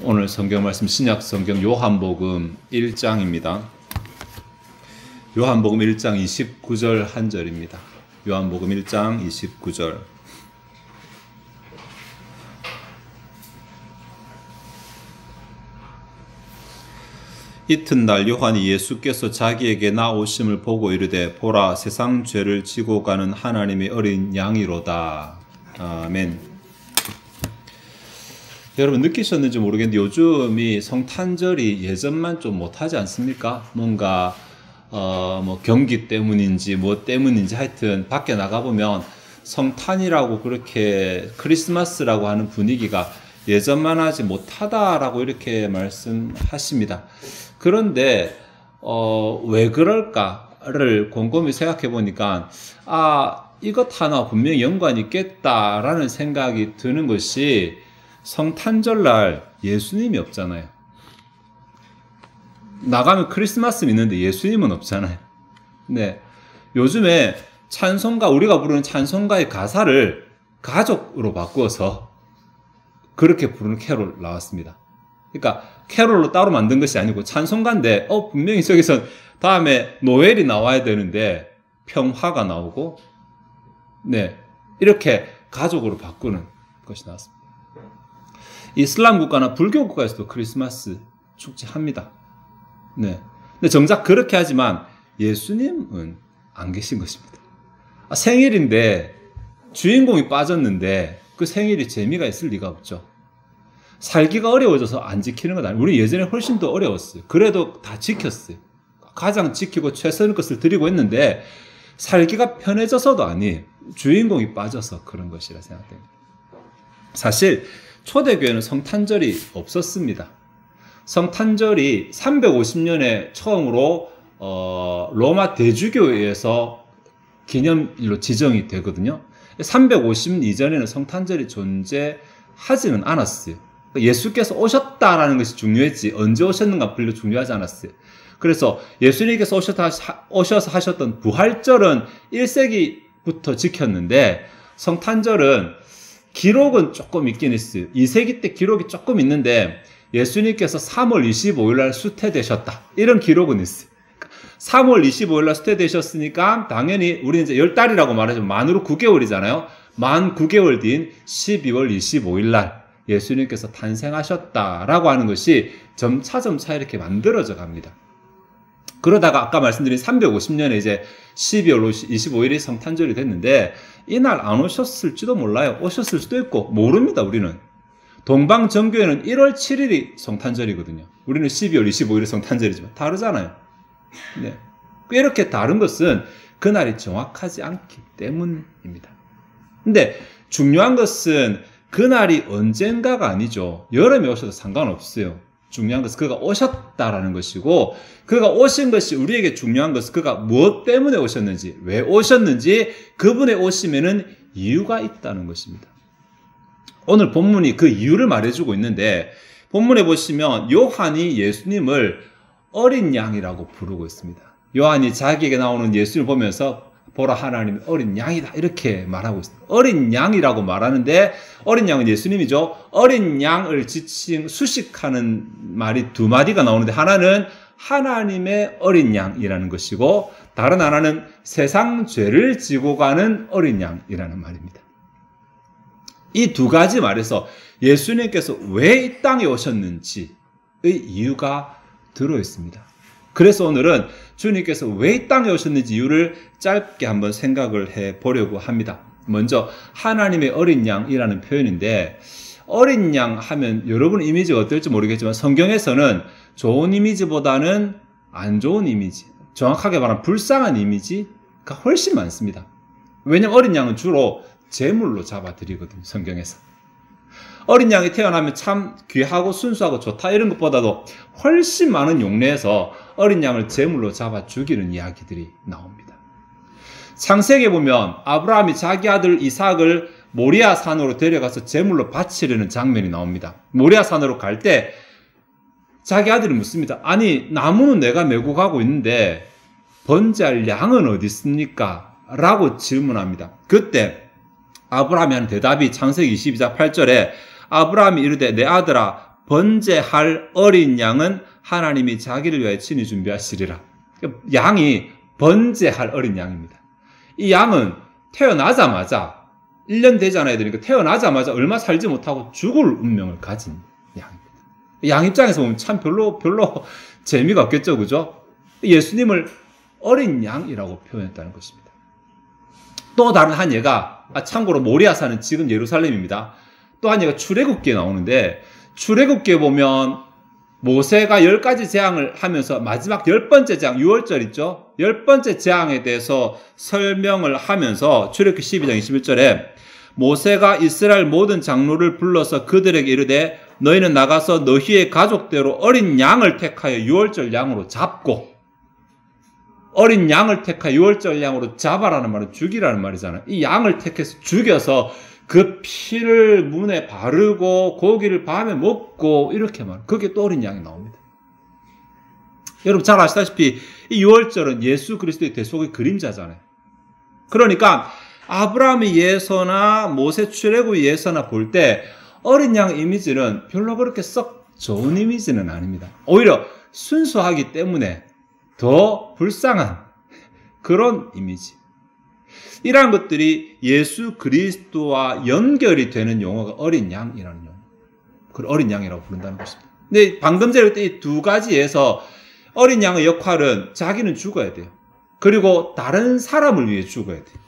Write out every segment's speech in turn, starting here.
오늘 성경 말씀 신약 성경 요한복음 1장입니다. 요한복음 1장 29절 한 절입니다. 요한복음 1장 29절. 이튿날 요한이 예수께서 자기에게 나오심을 보고 이르되 보라 세상 죄를 지고 가는 하나님의 어린 양이로다. 아멘. 여러분 느끼셨는지 모르겠는데 요즘이 성탄절이 예전만 좀 못하지 않습니까? 뭔가 뭐 경기 때문인지 뭐 때문인지 하여튼 밖에 나가보면 성탄이라고 그렇게 크리스마스라고 하는 분위기가 예전만 하지 못하다라고 이렇게 말씀하십니다. 그런데 왜 그럴까를 곰곰이 생각해 보니까 이것 하나 분명히 연관이 있겠다라는 생각이 드는 것이 성탄절날 예수님이 없잖아요. 나가면 크리스마스는 있는데 예수님은 없잖아요. 네. 요즘에 찬송가, 우리가 부르는 찬송가의 가사를 가족으로 바꾸어서 그렇게 부르는 캐롤 나왔습니다. 그러니까 캐롤로 따로 만든 것이 아니고 찬송가인데 분명히 저기서 다음에 노엘이 나와야 되는데 평화가 나오고 네. 이렇게 가족으로 바꾸는 것이 나왔습니다. 이슬람 국가나 불교 국가에서도 크리스마스 축제합니다. 네. 근데 정작 그렇게 하지만 예수님은 안 계신 것입니다. 생일인데 주인공이 빠졌는데 그 생일이 재미가 있을 리가 없죠. 살기가 어려워져서 안 지키는 건 아니에요. 우리 예전에 훨씬 더 어려웠어요. 그래도 다 지켰어요. 가장 지키고 최선의 것을 드리고 있는데 살기가 편해져서도 아니에요. 주인공이 빠져서 그런 것이라 생각됩니다. 사실 초대교회는 성탄절이 없었습니다. 성탄절이 350년에 처음으로 로마 대주교회에서 기념일로 지정이 되거든요. 350년 이전에는 성탄절이 존재하지는 않았어요. 예수께서 오셨다라는 것이 중요했지 언제 오셨는가 별로 중요하지 않았어요. 그래서 예수님께서 오셔서 하셨던 부활절은 1세기부터 지켰는데 성탄절은 기록은 조금 있긴 있어요. 2세기 때 기록이 조금 있는데 예수님께서 3월 25일 날 수태되셨다. 이런 기록은 있어요. 3월 25일 날 수태되셨으니까 당연히 우리는 이제 10달이라고 말하죠. 만으로 9개월이잖아요. 만 9개월 뒤인 12월 25일 날 예수님께서 탄생하셨다라고 하는 것이 점차 이렇게 만들어져 갑니다. 그러다가 아까 말씀드린 350년에 이제 12월 25일이 성탄절이 됐는데 이날 안 오셨을지도 몰라요. 오셨을 수도 있고 모릅니다. 우리는. 동방정교회는 1월 7일이 성탄절이거든요. 우리는 12월 25일이 성탄절이지만 다르잖아요. 네. 이렇게 다른 것은 그날이 정확하지 않기 때문입니다. 근데 중요한 것은 그날이 언젠가가 아니죠. 여름에 오셔도 상관없어요. 중요한 것은 그가 오셨다라는 것이고 그가 오신 것이 우리에게 중요한 것은 그가 무엇 때문에 오셨는지 왜 오셨는지 그분의 오심에는 이유가 있다는 것입니다. 오늘 본문이 그 이유를 말해주고 있는데 본문에 보시면 요한이 예수님을 어린 양이라고 부르고 있습니다. 요한이 자기에게 나오는 예수님을 보면서 보라 하나님의 어린 양이다 이렇게 말하고 있습니다. 어린 양이라고 말하는데 어린 양은 예수님이죠. 어린 양을 지칭 수식하는 말이 두 마디가 나오는데 하나는 하나님의 어린 양이라는 것이고 다른 하나는 세상 죄를 지고 가는 어린 양이라는 말입니다. 이 두 가지 말에서 예수님께서 왜 이 땅에 오셨는지의 이유가 들어있습니다. 그래서 오늘은 주님께서 왜 이 땅에 오셨는지 이유를 짧게 한번 생각을 해보려고 합니다. 먼저 하나님의 어린 양이라는 표현인데 어린 양 하면 여러분 이미지가 어떨지 모르겠지만 성경에서는 좋은 이미지보다는 안 좋은 이미지, 정확하게 말하면 불쌍한 이미지가 훨씬 많습니다. 왜냐하면 어린 양은 주로 제물로 잡아드리거든요. 성경에서. 어린 양이 태어나면 참 귀하고 순수하고 좋다 이런 것보다도 훨씬 많은 용례에서 어린 양을 제물로 잡아 죽이는 이야기들이 나옵니다. 창세기에 보면 아브라함이 자기 아들 이삭을 모리아 산으로 데려가서 제물로 바치려는 장면이 나옵니다. 모리아 산으로 갈 때 자기 아들이 묻습니다. 아니 나무는 내가 메고 가고 있는데 번제할 양은 어디 있습니까? 라고 질문합니다. 그때 아브라함이 하는 대답이 창세기 22장 8절에 아브라함이 이르되 내 아들아 번제할 어린 양은 하나님이 자기를 위하여 친히 준비하시리라. 양이 번제할 어린 양입니다. 이 양은 태어나자마자 1년 되지 않아야 되니까 태어나자마자 얼마 살지 못하고 죽을 운명을 가진 양입니다. 양 입장에서 보면 참 별로 재미가 없겠죠, 그죠? 예수님을 어린 양이라고 표현했다는 것입니다. 또 다른 한 예가, 참고로 모리아산은 지금 예루살렘입니다. 또 한 예가 출애굽기에 나오는데, 출애굽기에 보면 모세가 10가지 재앙을 하면서 마지막 10번째 재앙, 6월절 있죠? 10번째 재앙에 대해서 설명을 하면서 출애굽기 12장 21절에 모세가 이스라엘 모든 장로를 불러서 그들에게 이르되 너희는 나가서 너희의 가족대로 어린 양을 택하여 6월절 양으로 잡고, 어린 양을 택하여 6월절 양으로 잡아라는 말은 죽이라는 말이잖아요. 이 양을 택해서 죽여서 그 피를 문에 바르고 고기를 밤에 먹고 이렇게 말. 그게 또 어린 양이 나옵니다. 여러분 잘 아시다시피 이 6월절은 예수 그리스도의 대속의 그림자잖아요. 그러니까 아브라함의 예서나 모세 출애굽의 예서나 볼 때 어린 양 이미지는 별로 그렇게 썩 좋은 이미지는 아닙니다. 오히려 순수하기 때문에 더 불쌍한 그런 이미지. 이러한 것들이 예수 그리스도와 연결이 되는 용어가 어린 양이라는 용어. 그걸 어린 양이라고 부른다는 것입니다. 근데 방금 전에 이 두 가지에서 어린 양의 역할은 자기는 죽어야 돼요. 그리고 다른 사람을 위해 죽어야 돼요.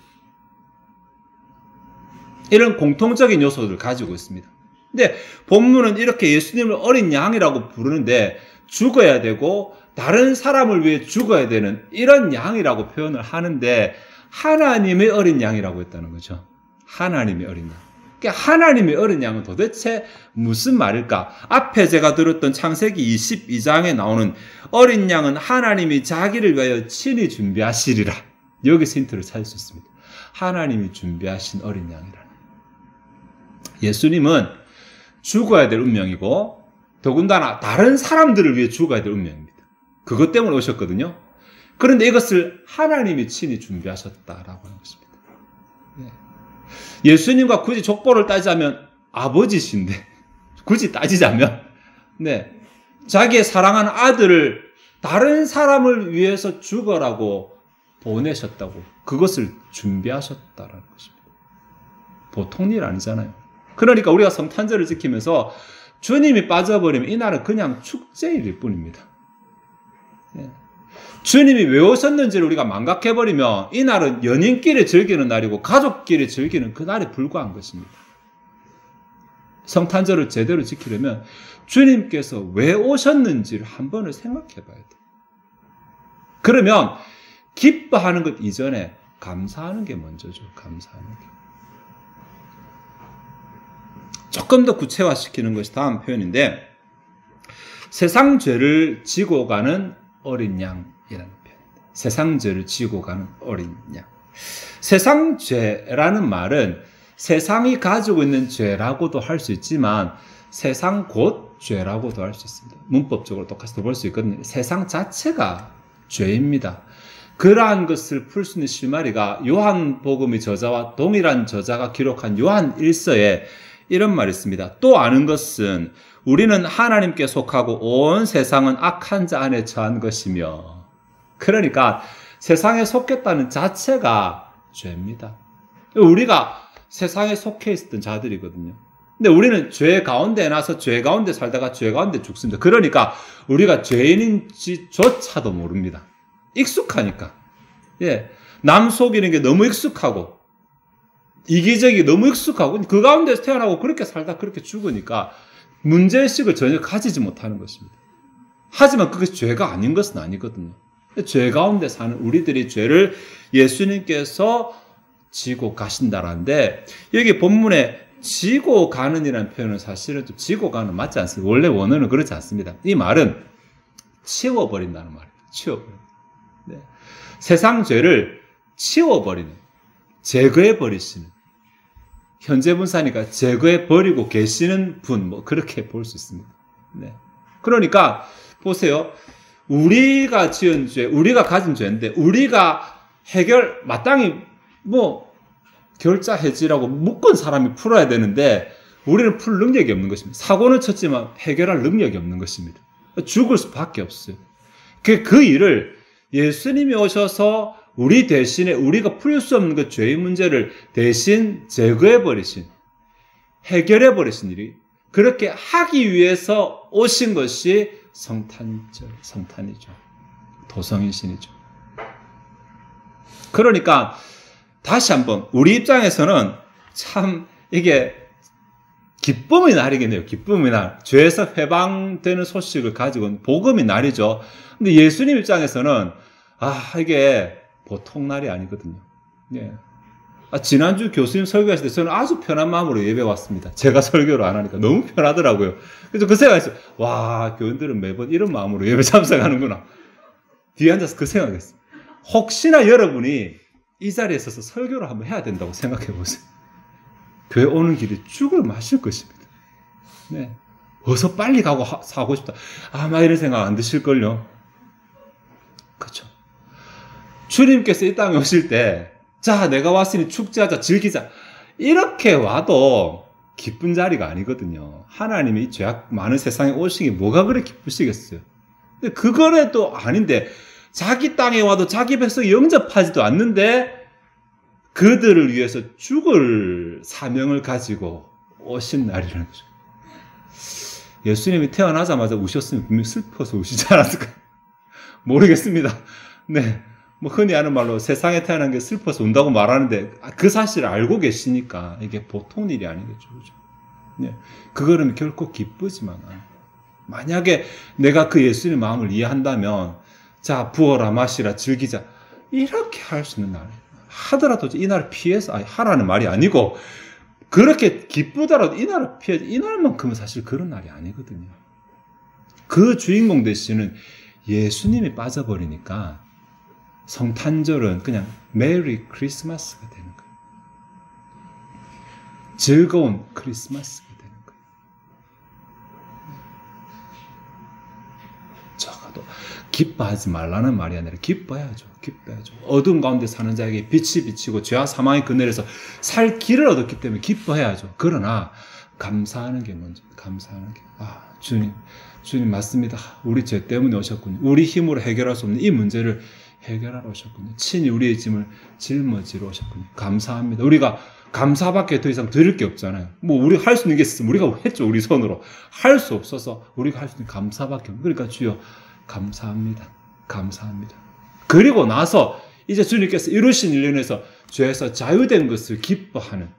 이런 공통적인 요소들을 가지고 있습니다. 근데 본문은 이렇게 예수님을 어린 양이라고 부르는데 죽어야 되고 다른 사람을 위해 죽어야 되는 이런 양이라고 표현을 하는데 하나님의 어린 양이라고 했다는 거죠. 하나님의 어린 양. 그러니까 하나님의 어린 양은 도대체 무슨 말일까? 앞에 제가 들었던 창세기 22장에 나오는 어린 양은 하나님이 자기를 위하여 친히 준비하시리라. 여기서 힌트를 찾을 수 있습니다. 하나님이 준비하신 어린 양이라. 예수님은 죽어야 될 운명이고 더군다나 다른 사람들을 위해 죽어야 될 운명입니다. 그것 때문에 오셨거든요. 그런데 이것을 하나님이 친히 준비하셨다라고 하는 것입니다. 예수님과 굳이 족보를 따지자면 아버지신데, 굳이 따지자면, 자기의 사랑하는 아들을 다른 사람을 위해서 죽어라고 보내셨다고, 그것을 준비하셨다라는 것입니다. 보통 일 아니잖아요. 그러니까 우리가 성탄절을 지키면서 주님이 빠져버리면 이날은 그냥 축제일일 뿐입니다. 주님이 왜 오셨는지를 우리가 망각해버리면 이날은 연인끼리 즐기는 날이고 가족끼리 즐기는 그 날에 불과한 것입니다. 성탄절을 제대로 지키려면 주님께서 왜 오셨는지를 한 번을 생각해 봐야 돼요. 그러면 기뻐하는 것 이전에 감사하는 게 먼저죠. 감사하는 게. 조금 더 구체화시키는 것이 다음 표현인데, 세상 죄를 지고 가는 어린 양이라는 표현입니다. 세상 죄를 지고 가는 어린 양. 세상 죄라는 말은 세상이 가지고 있는 죄라고도 할 수 있지만 세상 곧 죄라고도 할 수 있습니다. 문법적으로 똑같이 볼 수 있거든요. 세상 자체가 죄입니다. 그러한 것을 풀 수 있는 실마리가 요한복음의 저자와 동일한 저자가 기록한 요한 1서에 이런 말이 있습니다. 또 아는 것은 우리는 하나님께 속하고 온 세상은 악한 자 안에 처한 것이며, 그러니까 세상에 속했다는 자체가 죄입니다. 우리가 세상에 속해 있었던 자들이거든요. 근데 우리는 죄 가운데 나서 죄 가운데 살다가 죄 가운데 죽습니다. 그러니까 우리가 죄인인지조차도 모릅니다. 익숙하니까. 남 속이는 게 너무 익숙하고 이기적이 너무 익숙하고 그 가운데서 태어나고 그렇게 살다 그렇게 죽으니까 문제의식을 전혀 가지지 못하는 것입니다. 하지만 그것이 죄가 아닌 것은 아니거든요. 죄 가운데 사는 우리들이 죄를 예수님께서 지고 가신다라는데, 여기 본문에 지고 가는 이라는 표현은 사실은 좀 지고 가는 맞지 않습니다. 원래 원어는 그렇지 않습니다. 이 말은 치워버린다는 말이에요. 치워버린다. 세상 죄를 치워버리는, 제거해버리시는, 현재 분사니까 제거해버리고 계시는 분, 그렇게 볼 수 있습니다. 그러니까 보세요. 우리가 지은 죄, 우리가 가진 죄인데 우리가 마땅히 결자 해지라고 묶은 사람이 풀어야 되는데 우리는 풀 능력이 없는 것입니다. 사고는 쳤지만 해결할 능력이 없는 것입니다. 죽을 수밖에 없어요. 그 일을 예수님이 오셔서 우리 대신에 우리가 풀 수 없는 그 죄의 문제를 대신 제거해버리신, 해결해버리신 일이 그렇게 하기 위해서 오신 것이 성탄이죠. 도성인신이죠. 그러니까 다시 한번 우리 입장에서는 참 이게 기쁨의 날이겠네요. 기쁨의 날. 죄에서 해방되는 소식을 가지고 온 복음의 날이죠. 근데 예수님 입장에서는 이게 보통 날이 아니거든요. 예. 지난주 교수님 설교하실 때 저는 아주 편한 마음으로 예배 왔습니다. 제가 설교를 안 하니까 너무 편하더라고요. 그래서 그 생각했어요. 와, 교인들은 매번 이런 마음으로 예배 참석하는구나. 뒤에 앉아서 그 생각했어요. 혹시나 여러분이 이 자리에 있어서 설교를 한번 해야 된다고 생각해 보세요. 교회 오는 길이 죽을 맛일 것입니다. 네. 어서 빨리 가고 사고 싶다. 막 이런 생각 안 드실걸요. 그렇죠. 주님께서 이 땅에 오실 때, 자, 내가 왔으니 축제하자, 즐기자. 이렇게 와도 기쁜 자리가 아니거든요. 하나님이 이 죄악 많은 세상에 오시기 뭐가 그래 기쁘시겠어요. 근데 그거는 또 아닌데, 자기 땅에 와도 자기 백성이 영접하지도 않는데, 그들을 위해서 죽을 사명을 가지고 오신 날이라는 거죠. 예수님이 태어나자마자 우셨으면 분명히 슬퍼서 우시지 않았을까? 모르겠습니다. 네. 흔히 하는 말로 세상에 태어난 게 슬퍼서 운다고 말하는데 그 사실을 알고 계시니까 이게 보통 일이 아니겠죠. 그죠? 네. 그거는 결코 기쁘지만 만약에 내가 그 예수님의 마음을 이해한다면 자, 부어라, 마시라, 즐기자. 이렇게 할 수 있는 날. 하더라도 이 날을 피해서, 하라는 말이 아니고, 그렇게 기쁘더라도 이 날을 피해서, 이 날만큼은 사실 그런 날이 아니거든요. 그 주인공 되시는 예수님이 빠져버리니까 성탄절은 그냥 메리 크리스마스가 되는 거예요. 즐거운 크리스마스가 되는 거예요. 적어도 기뻐하지 말라는 말이 아니라 기뻐해야죠. 어두운 가운데 사는 자에게 빛이 비치고 죄와 사망의 그늘에서 살 길을 얻었기 때문에 기뻐해야죠. 그러나 감사하는 게 먼저. 감사하는 게 주님 맞습니다. 우리 죄 때문에 오셨군요. 우리 힘으로 해결할 수 없는 이 문제를 해결하러 오셨군요. 친히 우리의 짐을 짊어지러 오셨군요. 감사합니다. 우리가 감사밖에 더 이상 드릴 게 없잖아요. 우리 할 수 있는 게 있으면 우리가 했죠. 우리 손으로. 할 수 없어서 우리가 할 수 있는 감사밖에 없어요. 그러니까 주여 감사합니다. 감사합니다. 그리고 나서 이제 주님께서 이루신 일련에서 죄에서 자유된 것을 기뻐하는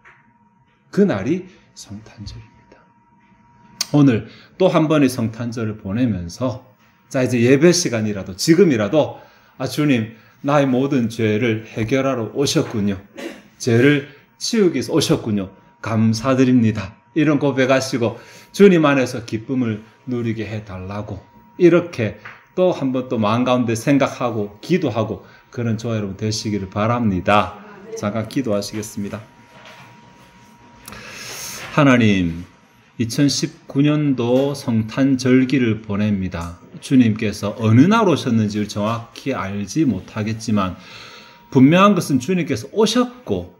그 날이 성탄절입니다. 오늘 또 한 번의 성탄절을 보내면서 자 이제 예배 시간이라도 지금이라도 주님 나의 모든 죄를 해결하러 오셨군요. 죄를 치우기 위해서 오셨군요. 감사드립니다. 이런 고백하시고 주님 안에서 기쁨을 누리게 해달라고 이렇게 또 한 번 또 마음 가운데 생각하고 기도하고 그런 저와 여러분 되시기를 바랍니다. 잠깐 기도하시겠습니다. 하나님 2019년도 성탄절기를 보냅니다. 주님께서 어느 날 오셨는지를 정확히 알지 못하겠지만 분명한 것은 주님께서 오셨고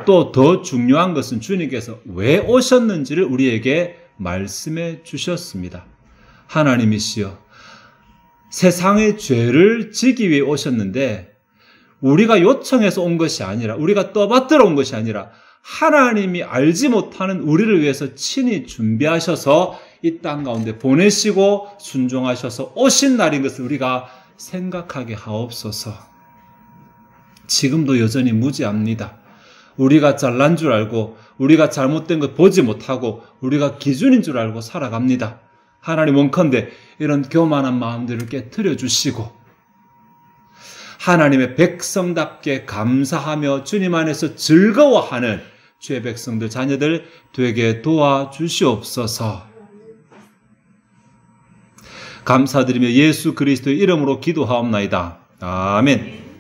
또 더 중요한 것은 주님께서 왜 오셨는지를 우리에게 말씀해 주셨습니다. 하나님이시여 세상의 죄를 지기 위해 오셨는데 우리가 요청해서 온 것이 아니라 우리가 떠받들어 온 것이 아니라 하나님이 알지 못하는 우리를 위해서 친히 준비하셔서 이 땅 가운데 보내시고 순종하셔서 오신 날인 것을 우리가 생각하게 하옵소서. 지금도 여전히 무지합니다. 우리가 잘난 줄 알고 우리가 잘못된 것 보지 못하고 우리가 기준인 줄 알고 살아갑니다. 하나님 원컨대 이런 교만한 마음들을 깨트려 주시고 하나님의 백성답게 감사하며 주님 안에서 즐거워하는 주의 백성들 자녀들 되게 도와주시옵소서. 감사드리며 예수 그리스도의 이름으로 기도하옵나이다. 아멘.